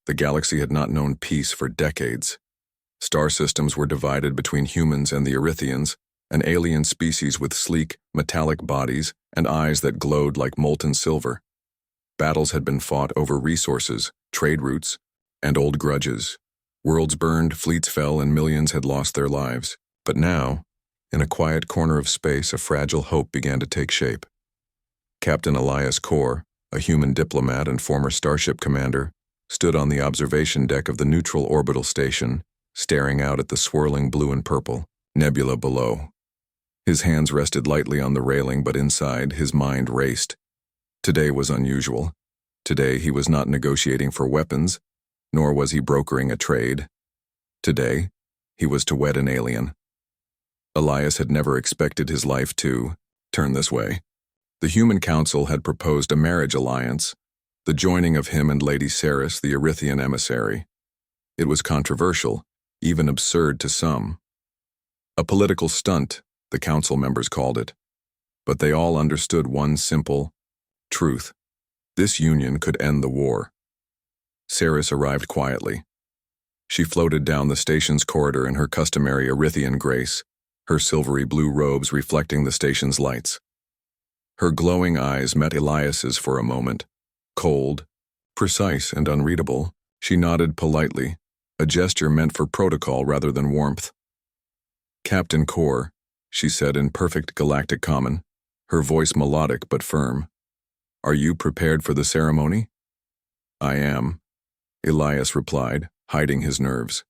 The galaxy had not known peace for decades. Star systems were divided between humans and the Erythians, an alien species with sleek, metallic bodies and eyes that glowed like molten silver. Battles had been fought over resources, trade routes, and old grudges. Worlds burned, fleets fell, and millions had lost their lives. But now, in a quiet corner of space, a fragile hope began to take shape. Captain Elias Kor, a human diplomat and former starship commander, stood on the observation deck of the neutral orbital station, staring out at the swirling blue and purple nebula below. His hands rested lightly on the railing, but inside, his mind raced. Today was unusual. Today, he was not negotiating for weapons, nor was he brokering a trade. Today, he was to wed an alien. Elias had never expected his life to turn this way. The Human Council had proposed a marriage alliance, the joining of him and Lady Ceres, the Erythian emissary. It was controversial, even absurd to some. A political stunt, the council members called it. But they all understood one simple truth. This union could end the war. Ceres arrived quietly. She floated down the station's corridor in her customary Erythian grace, her silvery blue robes reflecting the station's lights. Her glowing eyes met Elias's for a moment. Cold, precise, and unreadable, she nodded politely, a gesture meant for protocol rather than warmth. "Captain Kor," she said in perfect galactic common, her voice melodic but firm. "Are you prepared for the ceremony?" "I am," Elias replied, hiding his nerves.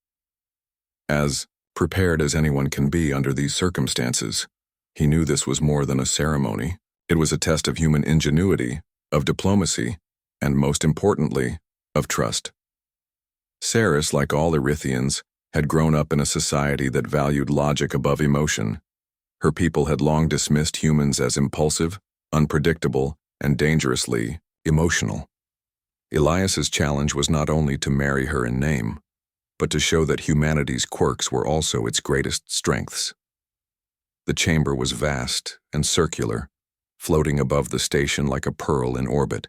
As prepared as anyone can be under these circumstances, he knew this was more than a ceremony. It was a test of human ingenuity, of diplomacy, and most importantly, of trust. Ceres, like all Erythians, had grown up in a society that valued logic above emotion. Her people had long dismissed humans as impulsive, unpredictable, and dangerously emotional. Elias's challenge was not only to marry her in name, but to show that humanity's quirks were also its greatest strengths. The chamber was vast and circular, floating above the station like a pearl in orbit.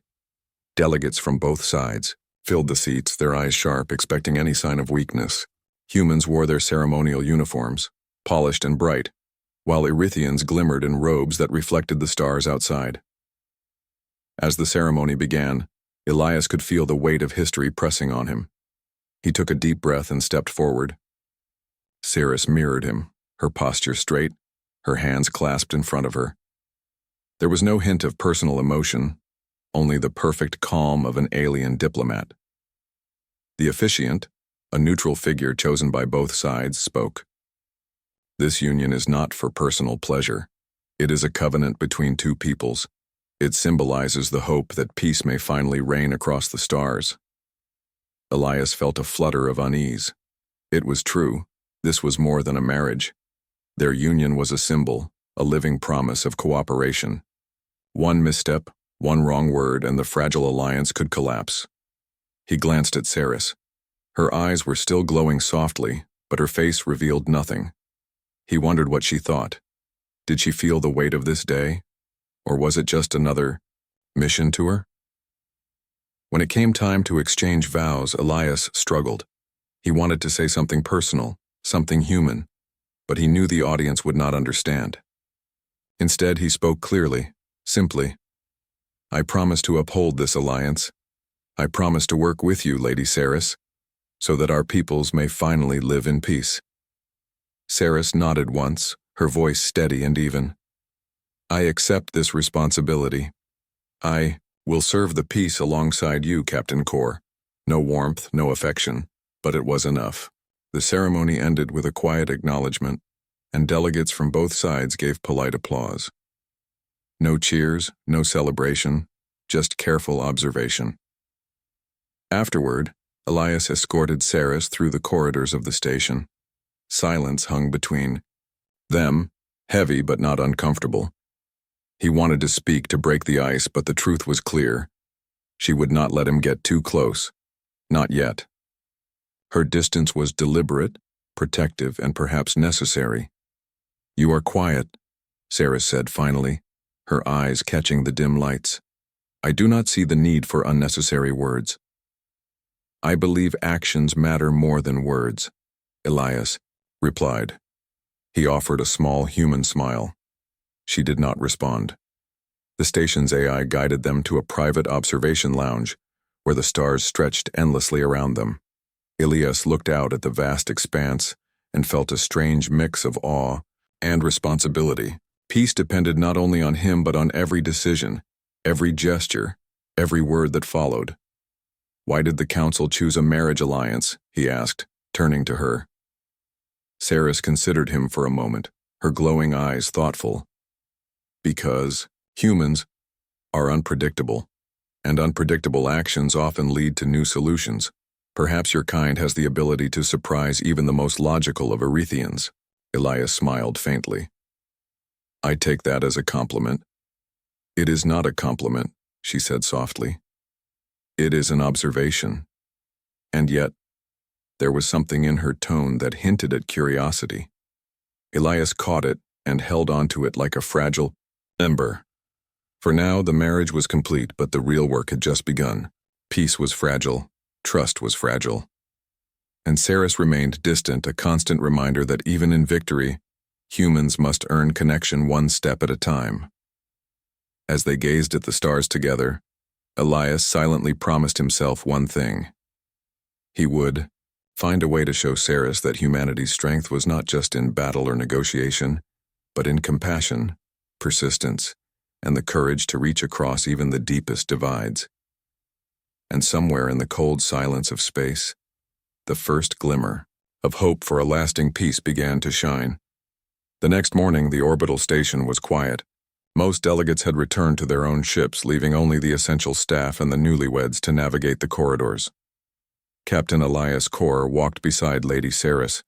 Delegates from both sides filled the seats, their eyes sharp, expecting any sign of weakness. Humans wore their ceremonial uniforms, polished and bright, while Erythians glimmered in robes that reflected the stars outside. As the ceremony began, Elias could feel the weight of history pressing on him. He took a deep breath and stepped forward. Ceres mirrored him, her posture straight, her hands clasped in front of her. There was no hint of personal emotion, only the perfect calm of an alien diplomat. The officiant, a neutral figure chosen by both sides, spoke. "This union is not for personal pleasure. It is a covenant between two peoples. It symbolizes the hope that peace may finally reign across the stars." Elias felt a flutter of unease. It was true. This was more than a marriage. Their union was a symbol, a living promise of cooperation. One misstep, one wrong word, and the fragile alliance could collapse. He glanced at Ceres. Her eyes were still glowing softly, but her face revealed nothing. He wondered what she thought. Did she feel the weight of this day? Or was it just another mission to her? When it came time to exchange vows, Elias struggled. He wanted to say something personal, something human, but he knew the audience would not understand. Instead, he spoke clearly, simply. "I promise to uphold this alliance. I promise to work with you, Lady Ceres, so that our peoples may finally live in peace." Ceres nodded once, her voice steady and even. "I accept this responsibility. I will serve the peace alongside you, Captain Kor." No warmth, no affection, but it was enough. The ceremony ended with a quiet acknowledgement, and delegates from both sides gave polite applause. No cheers, no celebration, just careful observation. Afterward, Elias escorted Ceres through the corridors of the station. Silence hung between them, heavy but not uncomfortable. He wanted to speak to break the ice, but the truth was clear. She would not let him get too close. Not yet. Her distance was deliberate, protective, and perhaps necessary. "You are quiet," Ceres said finally, her eyes catching the dim lights. "I do not see the need for unnecessary words." I believe actions matter more than words, Elias replied. He offered a small human smile. She did not respond. The station's AI guided them to a private observation lounge, where the stars stretched endlessly around them. Elias looked out at the vast expanse and felt a strange mix of awe and responsibility. Peace depended not only on him but on every decision, every gesture, every word that followed. Why did the council choose a marriage alliance? He asked, turning to her. Saris considered him for a moment, her glowing eyes thoughtful. Because humans are unpredictable, and unpredictable actions often lead to new solutions. Perhaps your kind has the ability to surprise even the most logical of Erethians. Elias smiled faintly. I take that as a compliment. It is not a compliment, she said softly. It is an observation. And yet, there was something in her tone that hinted at curiosity. Elias caught it and held onto it like a fragile ember. For now, the marriage was complete, but the real work had just begun. Peace was fragile, trust was fragile. And Saris remained distant, a constant reminder that even in victory, humans must earn connection one step at a time. As they gazed at the stars together, Elias silently promised himself one thing. He would find a way to show Saris that humanity's strength was not just in battle or negotiation, but in compassion, persistence, and the courage to reach across even the deepest divides. And somewhere in the cold silence of space, the first glimmer of hope for a lasting peace began to shine. The next morning, the orbital station was quiet. Most delegates had returned to their own ships, leaving only the essential staff and the newlyweds to navigate the corridors. Captain Elias Kor walked beside Lady Saris,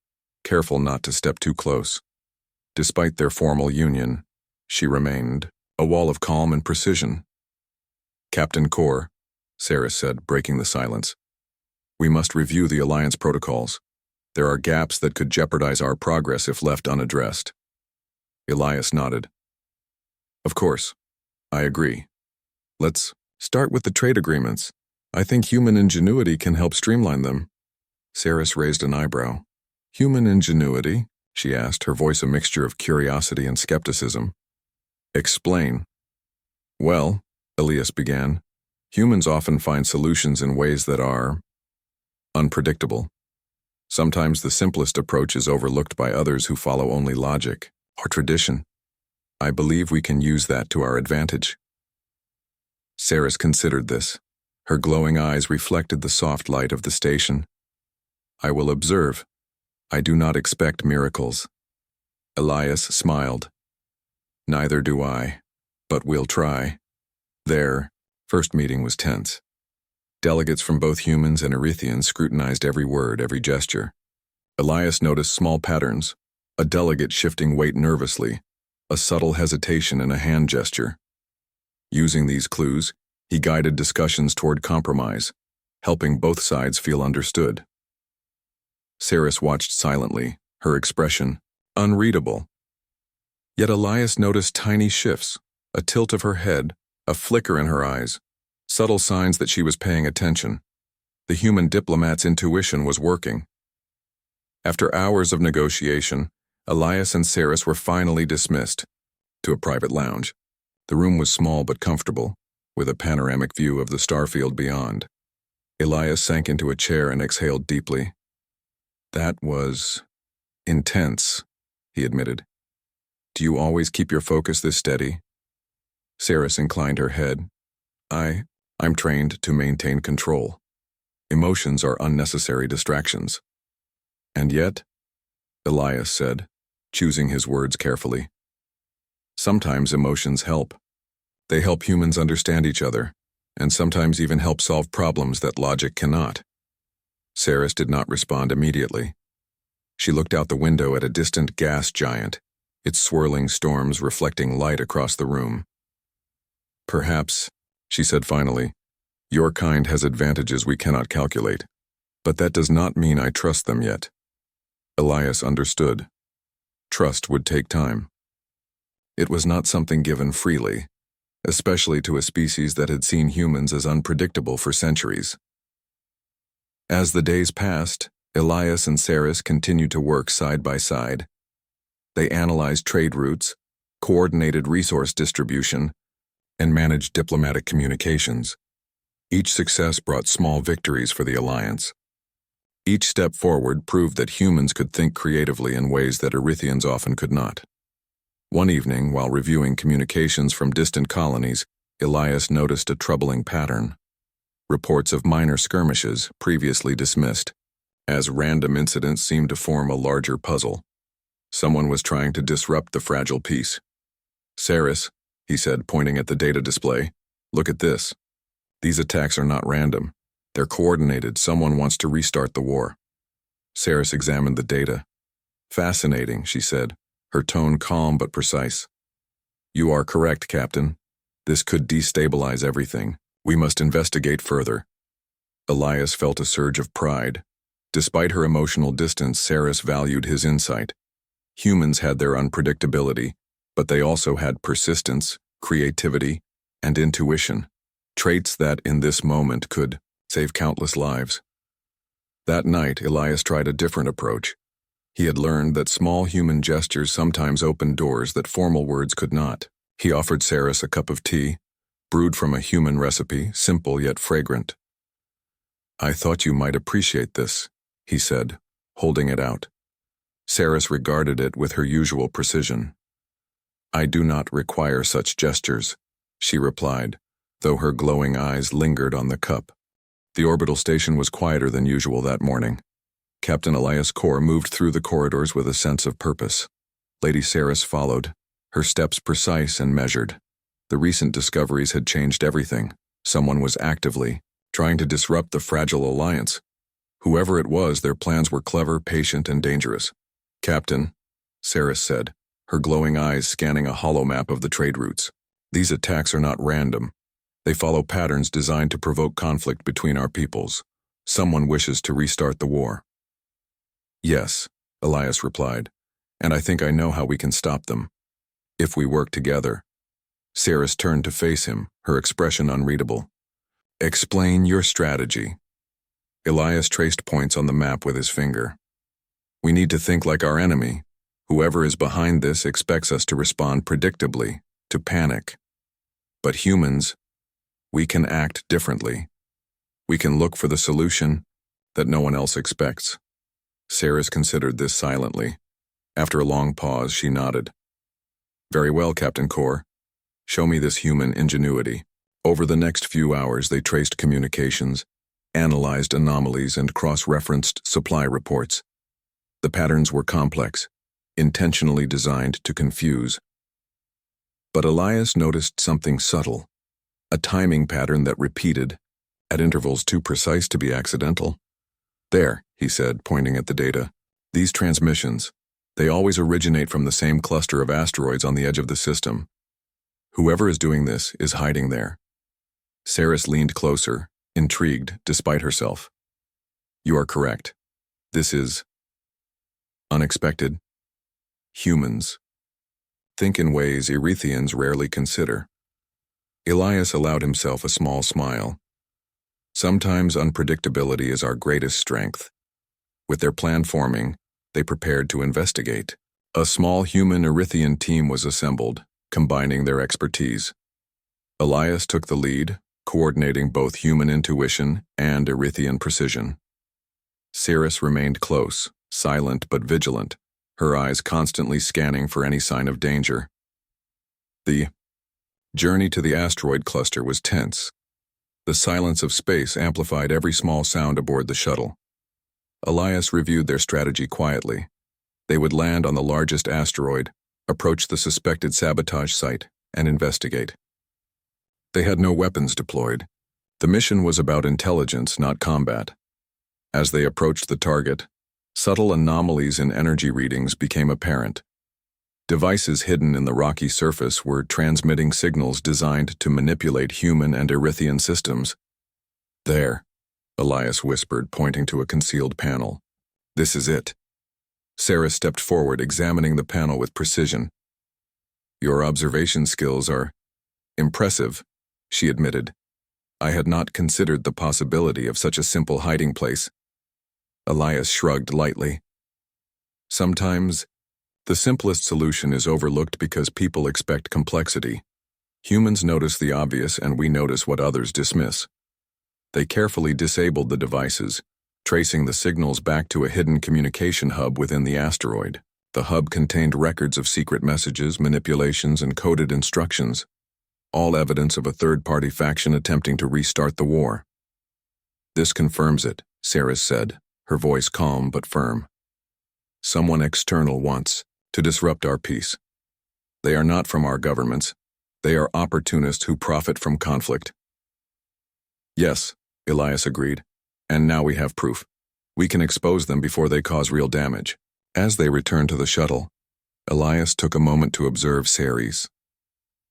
careful not to step too close. Despite their formal union, she remained a wall of calm and precision. Captain Kor, Saris said, breaking the silence. We must review the Alliance protocols. There are gaps that could jeopardize our progress if left unaddressed. Elias nodded. Of course, I agree. Let's start with the trade agreements. I think human ingenuity can help streamline them. Saris raised an eyebrow. Human ingenuity? She asked, her voice a mixture of curiosity and skepticism. Explain. Well, Elias began, humans often find solutions in ways that are unpredictable. Sometimes the simplest approach is overlooked by others who follow only logic or tradition. I believe we can use that to our advantage. Saris considered this. Her glowing eyes reflected the soft light of the station. I will observe. I do not expect miracles. Elias smiled. Neither do I, but we'll try. Their first meeting was tense. Delegates from both humans and Erethians scrutinized every word, every gesture. Elias noticed small patterns, a delegate shifting weight nervously, a subtle hesitation in a hand gesture. Using these clues, he guided discussions toward compromise, helping both sides feel understood. Saris watched silently, her expression unreadable. Yet Elias noticed tiny shifts, a tilt of her head, a flicker in her eyes, subtle signs that she was paying attention. The human diplomat's intuition was working. After hours of negotiation, Elias and Saris were finally dismissed to a private lounge. The room was small but comfortable, with a panoramic view of the starfield beyond. Elias sank into a chair and exhaled deeply. That was intense, he admitted. Do you always keep your focus this steady? Saris inclined her head. I'm trained to maintain control. Emotions are unnecessary distractions. And yet, Elias said, choosing his words carefully, sometimes emotions help. They help humans understand each other, and sometimes even help solve problems that logic cannot. Saris did not respond immediately. She looked out the window at a distant gas giant, its swirling storms reflecting light across the room. Perhaps, she said finally, your kind has advantages we cannot calculate, but that does not mean I trust them yet. Elias understood. Trust would take time. It was not something given freely, especially to a species that had seen humans as unpredictable for centuries. As the days passed, Elias and Saris continued to work side by side. They analyzed trade routes, coordinated resource distribution, and managed diplomatic communications. Each success brought small victories for the Alliance. Each step forward proved that humans could think creatively in ways that Erythians often could not. One evening, while reviewing communications from distant colonies, Elias noticed a troubling pattern. Reports of minor skirmishes, previously dismissed, as random incidents seemed to form a larger puzzle. Someone was trying to disrupt the fragile peace. "Saris," he said, pointing at the data display, "look at this. These attacks are not random. They're coordinated. Someone wants to restart the war." Saris examined the data. "Fascinating," she said, her tone calm but precise. "You are correct, Captain. This could destabilize everything. We must investigate further." Elias felt a surge of pride. Despite her emotional distance, Saris valued his insight. Humans had their unpredictability, but they also had persistence, creativity, and intuition, traits that, in this moment, could save countless lives. That night, Elias tried a different approach. He had learned that small human gestures sometimes opened doors that formal words could not. He offered Saris a cup of tea, brewed from a human recipe, simple yet fragrant. "I thought you might appreciate this," he said, holding it out. Saris regarded it with her usual precision. "I do not require such gestures," she replied, though her glowing eyes lingered on the cup. The orbital station was quieter than usual that morning. Captain Elias Kor moved through the corridors with a sense of purpose. Lady Saris followed, her steps precise and measured. The recent discoveries had changed everything. Someone was actively trying to disrupt the fragile alliance. Whoever it was, their plans were clever, patient, and dangerous. "Captain," Saris said, her glowing eyes scanning a hollow map of the trade routes. "These attacks are not random. They follow patterns designed to provoke conflict between our peoples. Someone wishes to restart the war." "Yes," Elias replied, "and I think I know how we can stop them. If we work together." Saris turned to face him, her expression unreadable. "Explain your strategy." Elias traced points on the map with his finger. "We need to think like our enemy. Whoever is behind this expects us to respond predictably, to panic. But humans, we can act differently. We can look for the solution that no one else expects." Saris considered this silently. After a long pause, she nodded. "Very well, Captain Kor. Show me this human ingenuity." Over the next few hours, they traced communications, analyzed anomalies, and cross-referenced supply reports. The patterns were complex, intentionally designed to confuse. But Elias noticed something subtle, a timing pattern that repeated, at intervals too precise to be accidental. "There," he said, pointing at the data. "These transmissions, they always originate from the same cluster of asteroids on the edge of the system. Whoever is doing this is hiding there." Saris leaned closer, intrigued despite herself. "You are correct. This is unexpected. Humans think in ways Erythians rarely consider." Elias allowed himself a small smile. Sometimes unpredictability is our greatest strength. With their plan forming, they prepared to investigate. A small human Erythian team was assembled, combining their expertise. Elias took the lead, coordinating both human intuition and Erythian precision. Saris remained close, silent but vigilant, her eyes constantly scanning for any sign of danger. The journey to the asteroid cluster was tense. The silence of space amplified every small sound aboard the shuttle. Elias reviewed their strategy quietly. They would land on the largest asteroid, approach the suspected sabotage site, and investigate. They had no weapons deployed. The mission was about intelligence, not combat. As they approached the target, subtle anomalies in energy readings became apparent. Devices hidden in the rocky surface were transmitting signals designed to manipulate human and Erythian systems. "There," Elias whispered, pointing to a concealed panel. "This is it." Sarah stepped forward, examining the panel with precision. "Your observation skills are impressive," she admitted. "I had not considered the possibility of such a simple hiding place." Elias shrugged lightly. Sometimes, the simplest solution is overlooked because people expect complexity. Humans notice the obvious and we notice what others dismiss. They carefully disabled the devices, tracing the signals back to a hidden communication hub within the asteroid. The hub contained records of secret messages, manipulations, and coded instructions, all evidence of a third-party faction attempting to restart the war. "This confirms it," Saris said, her voice calm but firm. "Someone external wants to disrupt our peace. They are not from our governments. They are opportunists who profit from conflict." "Yes," Elias agreed, "and now we have proof. We can expose them before they cause real damage." As they returned to the shuttle, Elias took a moment to observe Ceres.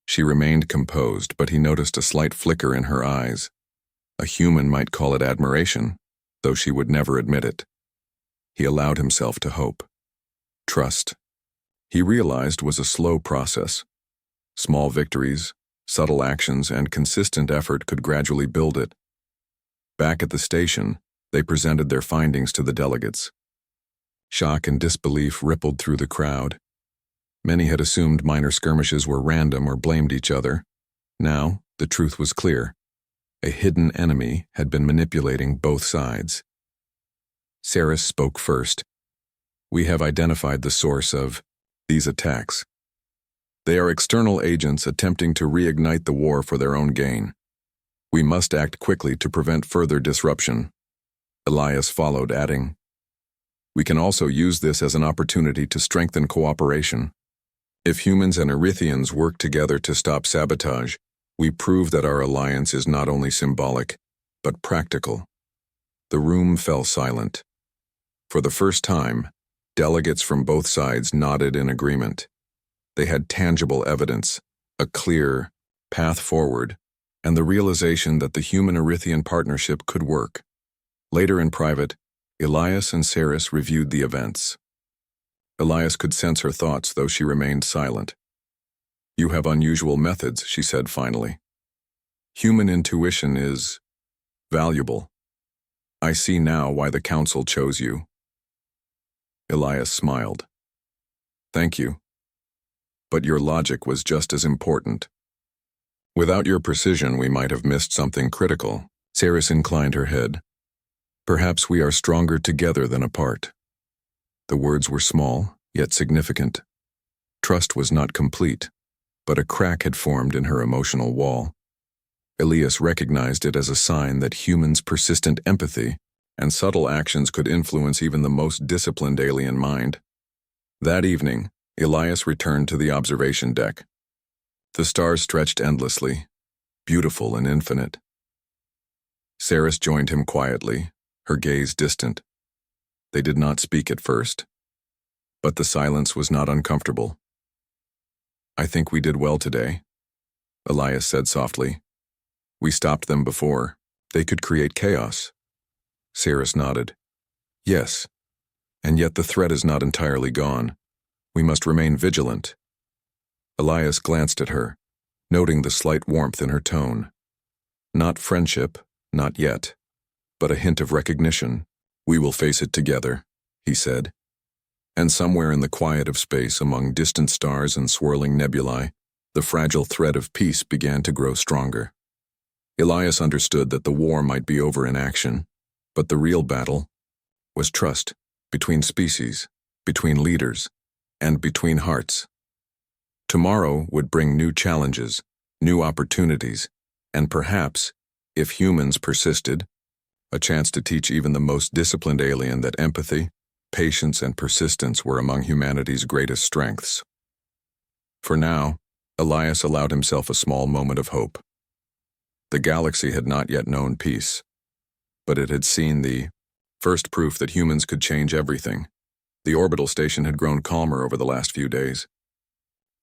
She remained composed, but he noticed a slight flicker in her eyes. A human might call it admiration, though she would never admit it. He allowed himself to hope. Trust, he realized, was a slow process. Small victories, subtle actions, and consistent effort could gradually build it. Back at the station, they presented their findings to the delegates. Shock and disbelief rippled through the crowd. Many had assumed minor skirmishes were random or blamed each other. Now, the truth was clear. A hidden enemy had been manipulating both sides. Saris spoke first. "We have identified the source of these attacks. They are external agents attempting to reignite the war for their own gain. We must act quickly to prevent further disruption." Elias followed, adding, "We can also use this as an opportunity to strengthen cooperation. If humans and Erythians work together to stop sabotage, we prove that our alliance is not only symbolic, but practical." The room fell silent. For the first time, delegates from both sides nodded in agreement. They had tangible evidence, a clear path forward, and the realization that the human-Erythian partnership could work. Later in private, Elias and Saris reviewed the events. Elias could sense her thoughts, though she remained silent. "You have unusual methods," she said finally. "Human intuition is valuable. I see now why the Council chose you." Elias smiled. "Thank you. But your logic was just as important. Without your precision, we might have missed something critical." Saris inclined her head. "Perhaps we are stronger together than apart." The words were small, yet significant. Trust was not complete, but a crack had formed in her emotional wall. Elias recognized it as a sign that humans' persistent empathy and subtle actions could influence even the most disciplined alien mind. That evening, Elias returned to the observation deck. The stars stretched endlessly, beautiful and infinite. Saris joined him quietly, her gaze distant. They did not speak at first, but the silence was not uncomfortable. "I think we did well today," Elias said softly. "We stopped them before. They could create chaos." Saris nodded. "Yes, and yet the threat is not entirely gone. We must remain vigilant." Elias glanced at her, noting the slight warmth in her tone. Not friendship, not yet, but a hint of recognition. "We will face it together," he said. And somewhere in the quiet of space, among distant stars and swirling nebulae, the fragile thread of peace began to grow stronger. Elias understood that the war might be over in action, but the real battle was trust, between species, between leaders, and between hearts. Tomorrow would bring new challenges, new opportunities, and perhaps, if humans persisted, a chance to teach even the most disciplined alien that empathy, patience, and persistence were among humanity's greatest strengths. For now, Elias allowed himself a small moment of hope. The galaxy had not yet known peace, but it had seen the first proof that humans could change everything. The orbital station had grown calmer over the last few days.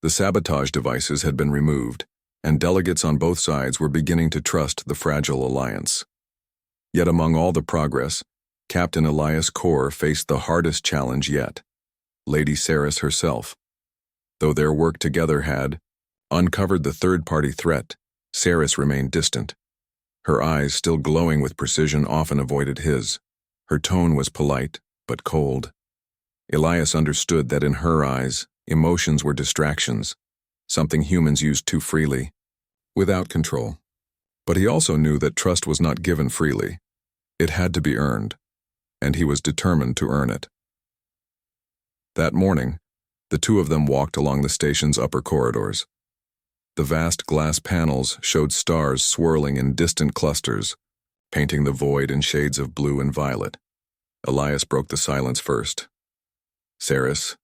The sabotage devices had been removed, and delegates on both sides were beginning to trust the fragile alliance. Yet among all the progress, Captain Elias Kor faced the hardest challenge yet, Lady Saris herself. Though their work together had uncovered the third-party threat, Saris remained distant. Her eyes, still glowing with precision, often avoided his. Her tone was polite, but cold. Elias understood that in her eyes, emotions were distractions, something humans used too freely, without control. But he also knew that trust was not given freely. It had to be earned, and he was determined to earn it. That morning, the two of them walked along the station's upper corridors. The vast glass panels showed stars swirling in distant clusters, painting the void in shades of blue and violet. Elias broke the silence first. "Saris,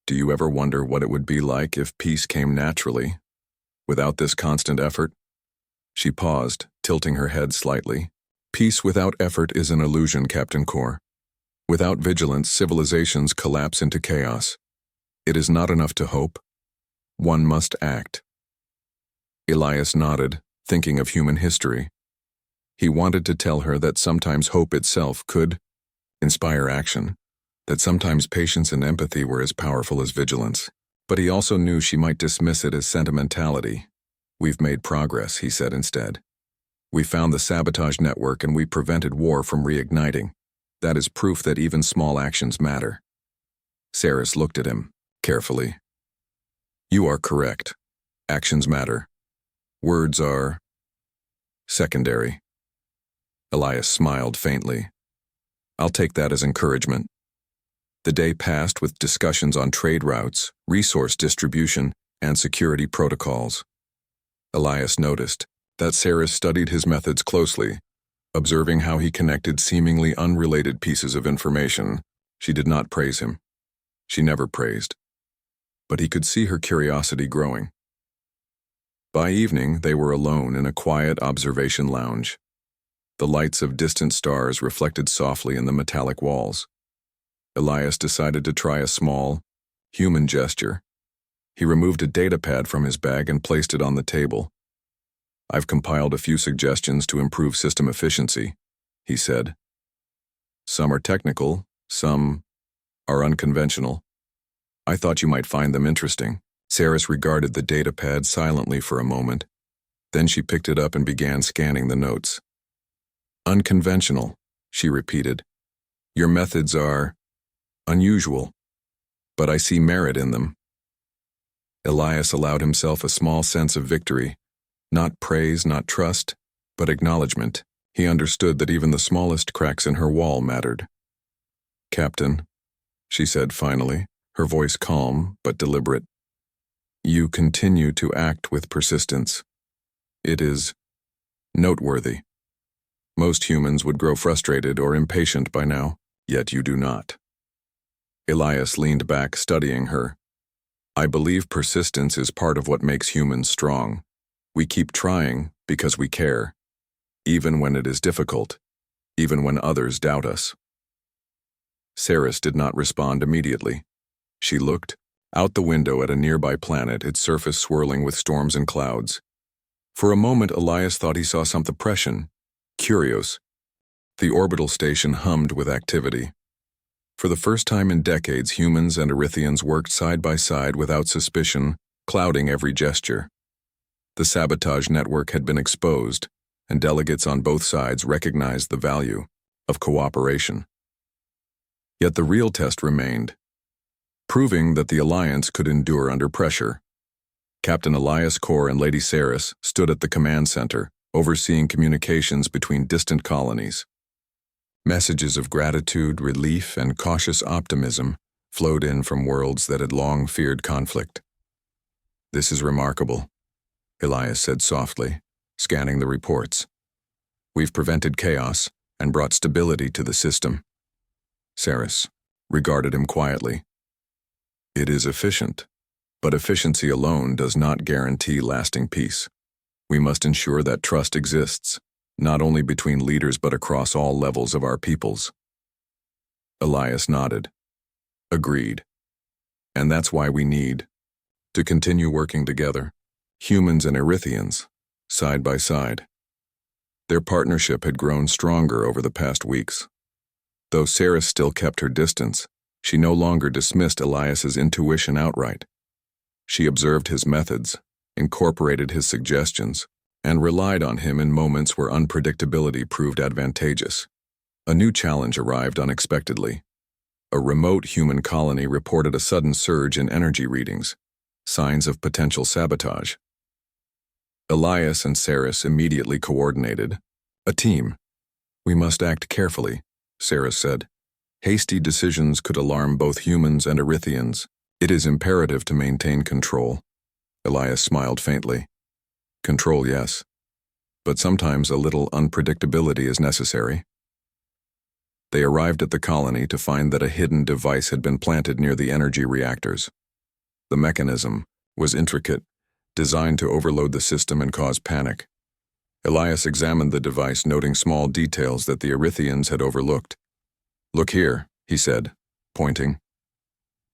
do you ever wonder what it would be like if peace came naturally, without this constant effort?" She paused, tilting her head slightly. "Peace without effort is an illusion, Captain Core. Without vigilance, civilizations collapse into chaos. It is not enough to hope. One must act." Elias nodded, thinking of human history. He wanted to tell her that sometimes hope itself could inspire action, that sometimes patience and empathy were as powerful as vigilance. But he also knew she might dismiss it as sentimentality. "We've made progress," he said instead. "We found the sabotage network and we prevented war from reigniting. That is proof that even small actions matter." Saris looked at him, carefully. "You are correct. Actions matter. Words are secondary." Elias smiled faintly. "I'll take that as encouragement." The day passed with discussions on trade routes, resource distribution, and security protocols. Elias noticed that Saris studied his methods closely, observing how he connected seemingly unrelated pieces of information. She did not praise him. She never praised. But he could see her curiosity growing. By evening, they were alone in a quiet observation lounge. The lights of distant stars reflected softly in the metallic walls. Elias decided to try a small, human gesture. He removed a datapad from his bag and placed it on the table. "I've compiled a few suggestions to improve system efficiency," he said. "Some are technical, some are unconventional. I thought you might find them interesting." Saris regarded the datapad silently for a moment. Then she picked it up and began scanning the notes. "Unconventional," she repeated. "Your methods are unusual, but I see merit in them." Elias allowed himself a small sense of victory. Not praise, not trust, but acknowledgement. He understood that even the smallest cracks in her wall mattered. "Captain," she said finally, her voice calm but deliberate, "you continue to act with persistence. It is noteworthy. Most humans would grow frustrated or impatient by now, yet you do not." Elias leaned back, studying her. "I believe persistence is part of what makes humans strong. We keep trying because we care, even when it is difficult, even when others doubt us." Saris did not respond immediately. She looked out the window at a nearby planet, its surface swirling with storms and clouds. For a moment, Elias thought he saw some depression. Curious. The orbital station hummed with activity. For the first time in decades, humans and Erythians worked side by side without suspicion, clouding every gesture. The sabotage network had been exposed, and delegates on both sides recognized the value of cooperation. Yet the real test remained, proving that the alliance could endure under pressure. Captain Elias Core and Lady Saris stood at the command center, overseeing communications between distant colonies. Messages of gratitude, relief, and cautious optimism flowed in from worlds that had long feared conflict. "This is remarkable," Elias said softly, scanning the reports. "We've prevented chaos and brought stability to the system." Saris regarded him quietly. "It is efficient, but efficiency alone does not guarantee lasting peace. We must ensure that trust exists, not only between leaders but across all levels of our peoples." Elias nodded. "Agreed. And that's why we need to continue working together, humans and Erythians, side by side." Their partnership had grown stronger over the past weeks. Though Saris still kept her distance, she no longer dismissed Elias's intuition outright. She observed his methods, incorporated his suggestions, and relied on him in moments where unpredictability proved advantageous. A new challenge arrived unexpectedly. A remote human colony reported a sudden surge in energy readings, signs of potential sabotage. Elias and Saris immediately coordinated. A team. We must act carefully, Saris said. Hasty decisions could alarm both humans and Erythians. It is imperative to maintain control. Elias smiled faintly. Control, yes. But sometimes a little unpredictability is necessary. They arrived at the colony to find that a hidden device had been planted near the energy reactors. The mechanism was intricate, designed to overload the system and cause panic. Elias examined the device, noting small details that the Erythians had overlooked. Look here, he said, pointing.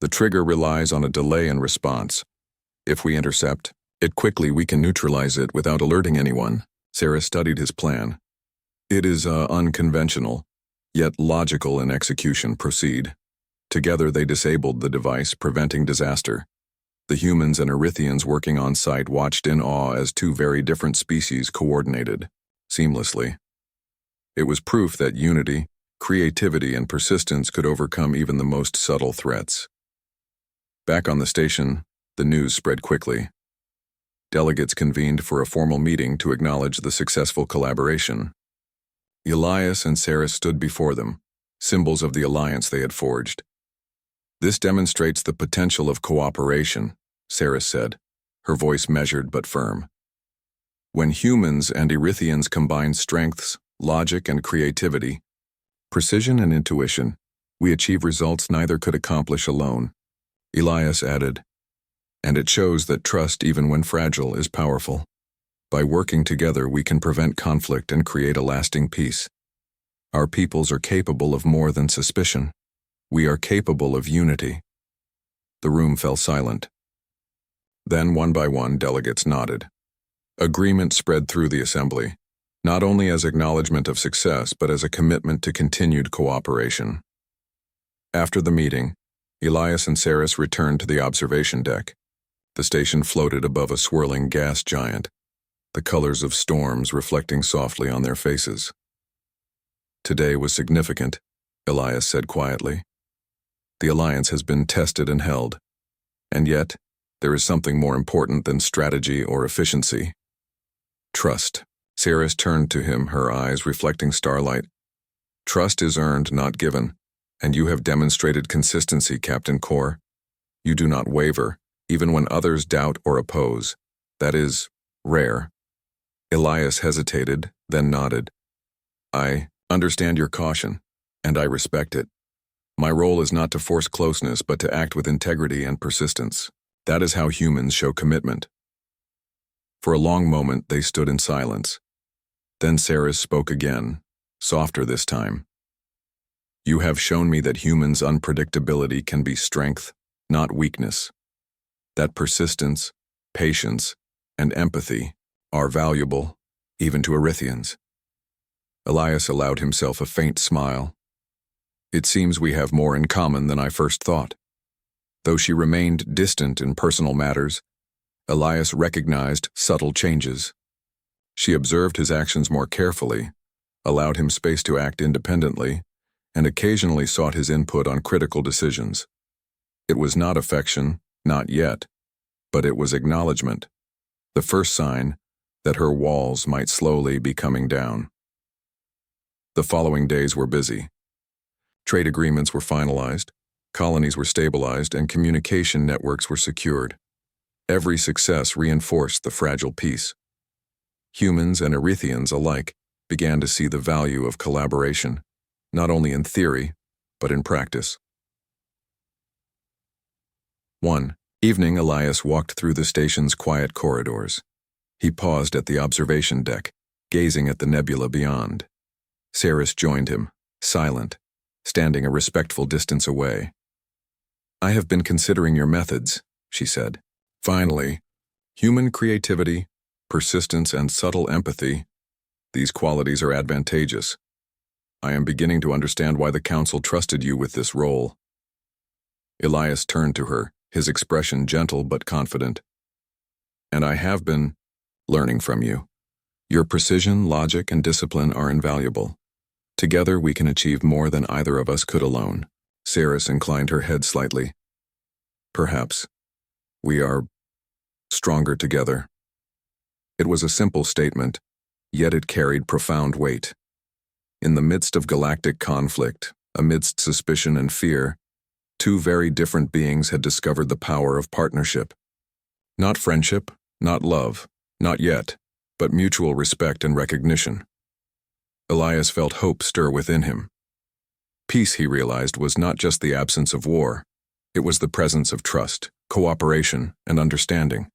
The trigger relies on a delay in response. If we intercept it quickly, we can neutralize it without alerting anyone. Sarah studied his plan. It is unconventional, yet logical in execution. Proceed. Together they disabled the device, preventing disaster. The humans and Erythians working on site watched in awe as two very different species coordinated seamlessly. It was proof that unity, creativity, and persistence could overcome even the most subtle threats. Back on the station, the news spread quickly. Delegates convened for a formal meeting to acknowledge the successful collaboration. Elias and Saris stood before them, symbols of the alliance they had forged. This demonstrates the potential of cooperation, Saris said, her voice measured but firm. When humans and Erythians combine strengths, logic, and creativity, precision and intuition, we achieve results neither could accomplish alone. Elias added, and it shows that trust, even when fragile, is powerful. By working together, we can prevent conflict and create a lasting peace. Our peoples are capable of more than suspicion. We are capable of unity. The room fell silent. Then, one by one, delegates nodded. Agreement spread through the assembly, not only as acknowledgement of success, but as a commitment to continued cooperation. After the meeting, Elias and Saris returned to the observation deck. The station floated above a swirling gas giant, the colors of storms reflecting softly on their faces. Today was significant, Elias said quietly. The alliance has been tested and held, and yet there is something more important than strategy or efficiency. Trust. Saris turned to him, her eyes reflecting starlight. Trust is earned, not given, and you have demonstrated consistency, Captain Core. You do not waver, even when others doubt or oppose. That is rare. Elias hesitated, then nodded. I understand your caution, and I respect it. My role is not to force closeness, but to act with integrity and persistence. That is how humans show commitment. For a long moment, they stood in silence. Then Saris spoke again, softer this time. You have shown me that humans' unpredictability can be strength, not weakness. That persistence, patience, and empathy are valuable, even to Erythians. Elias allowed himself a faint smile. It seems we have more in common than I first thought. Though she remained distant in personal matters, Elias recognized subtle changes. She observed his actions more carefully, allowed him space to act independently, and occasionally sought his input on critical decisions. It was not affection, not yet, but it was acknowledgement, the first sign that her walls might slowly be coming down. The following days were busy. Trade agreements were finalized, colonies were stabilized, and communication networks were secured. Every success reinforced the fragile peace. Humans and Erythians alike began to see the value of collaboration, not only in theory, but in practice. One evening, Elias walked through the station's quiet corridors. He paused at the observation deck, gazing at the nebula beyond. Saris joined him, silent, standing a respectful distance away. I have been considering your methods, she said. Finally, human creativity, persistence, and subtle empathy, these qualities are advantageous. I am beginning to understand why the Council trusted you with this role. Elias turned to her, his expression gentle but confident. And I have been learning from you. Your precision, logic, and discipline are invaluable. Together we can achieve more than either of us could alone. Saris inclined her head slightly. Perhaps. We are stronger together. It was a simple statement, yet it carried profound weight. In the midst of galactic conflict, amidst suspicion and fear, two very different beings had discovered the power of partnership. Not friendship, not love, not yet, but mutual respect and recognition. Elias felt hope stir within him. Peace, he realized, was not just the absence of war. It was the presence of trust, cooperation, and understanding.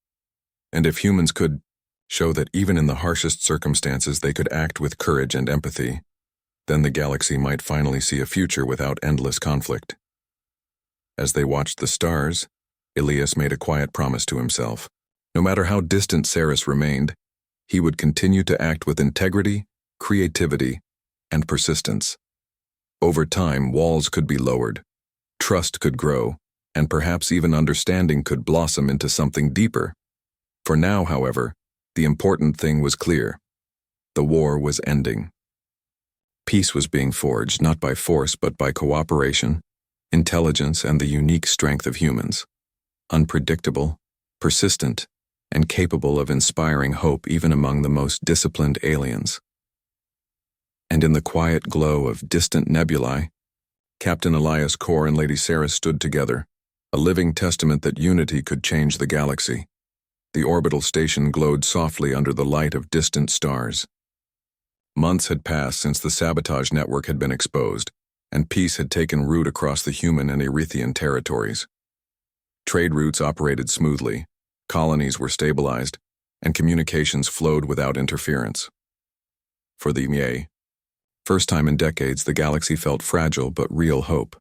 And if humans could show that even in the harshest circumstances they could act with courage and empathy, then the galaxy might finally see a future without endless conflict. As they watched the stars, Elias made a quiet promise to himself. No matter how distant Saris remained, he would continue to act with integrity, creativity, and persistence. Over time, walls could be lowered, trust could grow, and perhaps even understanding could blossom into something deeper. For now, however, the important thing was clear. The war was ending. Peace was being forged not by force but by cooperation, intelligence, and the unique strength of humans. Unpredictable, persistent, and capable of inspiring hope even among the most disciplined aliens. And in the quiet glow of distant nebulae, Captain Elias Core and Lady Saris stood together, a living testament that unity could change the galaxy. The orbital station glowed softly under the light of distant stars. Months had passed since the sabotage network had been exposed, and peace had taken root across the human and Erythian territories. Trade routes operated smoothly, colonies were stabilized, and communications flowed without interference. For the first time in decades, the galaxy felt fragile but real hope.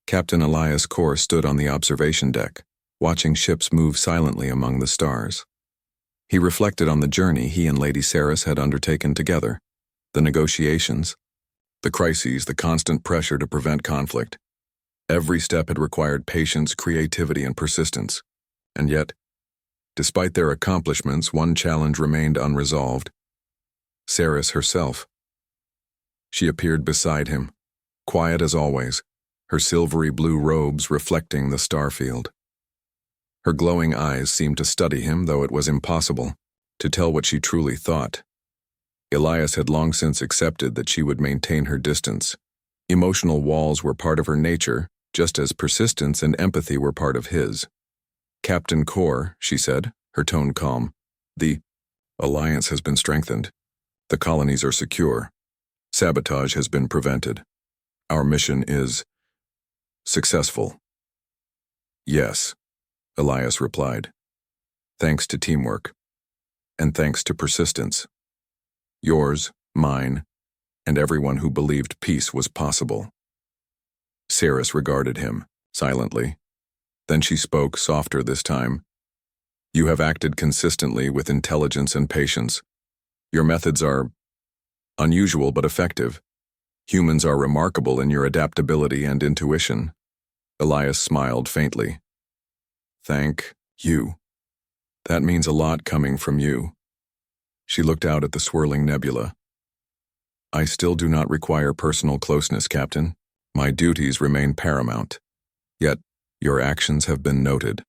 Captain Elias Core stood on the observation deck, watching ships move silently among the stars. He reflected on the journey he and Lady Saris had undertaken together, the negotiations, the crises, the constant pressure to prevent conflict. Every step had required patience, creativity, and persistence. And yet, despite their accomplishments, one challenge remained unresolved. Saris herself. She appeared beside him, quiet as always, her silvery blue robes reflecting the starfield. Her glowing eyes seemed to study him, though it was impossible to tell what she truly thought. Elias had long since accepted that she would maintain her distance. Emotional walls were part of her nature, just as persistence and empathy were part of his. Captain Core, she said, her tone calm, the alliance has been strengthened. The colonies are secure. Sabotage has been prevented. Our mission is successful. Yes, Elias replied. Thanks to teamwork. And thanks to persistence. Yours, mine, and everyone who believed peace was possible. Saris regarded him, silently. Then she spoke, softer this time. You have acted consistently with intelligence and patience. Your methods are unusual but effective. Humans are remarkable in your adaptability and intuition. Elias smiled faintly. Thank you. That means a lot coming from you. She looked out at the swirling nebula. I still do not require personal closeness, Captain. My duties remain paramount. Yet, your actions have been noted.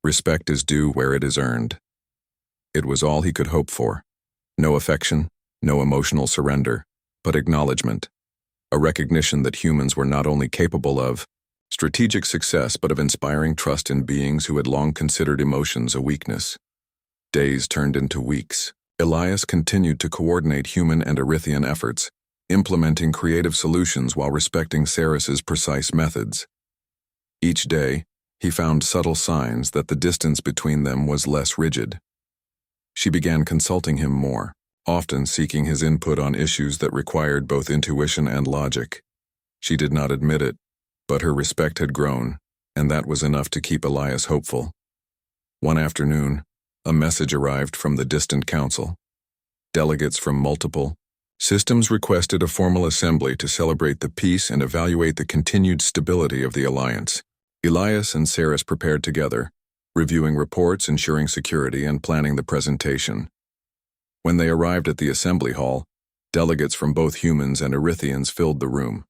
Respect is due where it is earned. It was all he could hope for. No affection, no emotional surrender, but acknowledgement. A recognition that humans were not only capable of strategic success, but of inspiring trust in beings who had long considered emotions a weakness. Days turned into weeks. Elias continued to coordinate human and Erythian efforts, implementing creative solutions while respecting Saris's precise methods. Each day, he found subtle signs that the distance between them was less rigid. She began consulting him more, often seeking his input on issues that required both intuition and logic. She did not admit it, but her respect had grown, and that was enough to keep Elias hopeful. One afternoon, a message arrived from the distant council. Delegates from multiple systems requested a formal assembly to celebrate the peace and evaluate the continued stability of the alliance. Elias and Saris prepared together, reviewing reports, ensuring security, and planning the presentation. When they arrived at the assembly hall, Delegates from both humans and Erythians filled the room.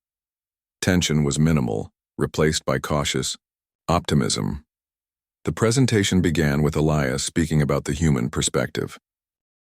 Tension was minimal, replaced by cautious optimism. The presentation began with Elias speaking about the human perspective.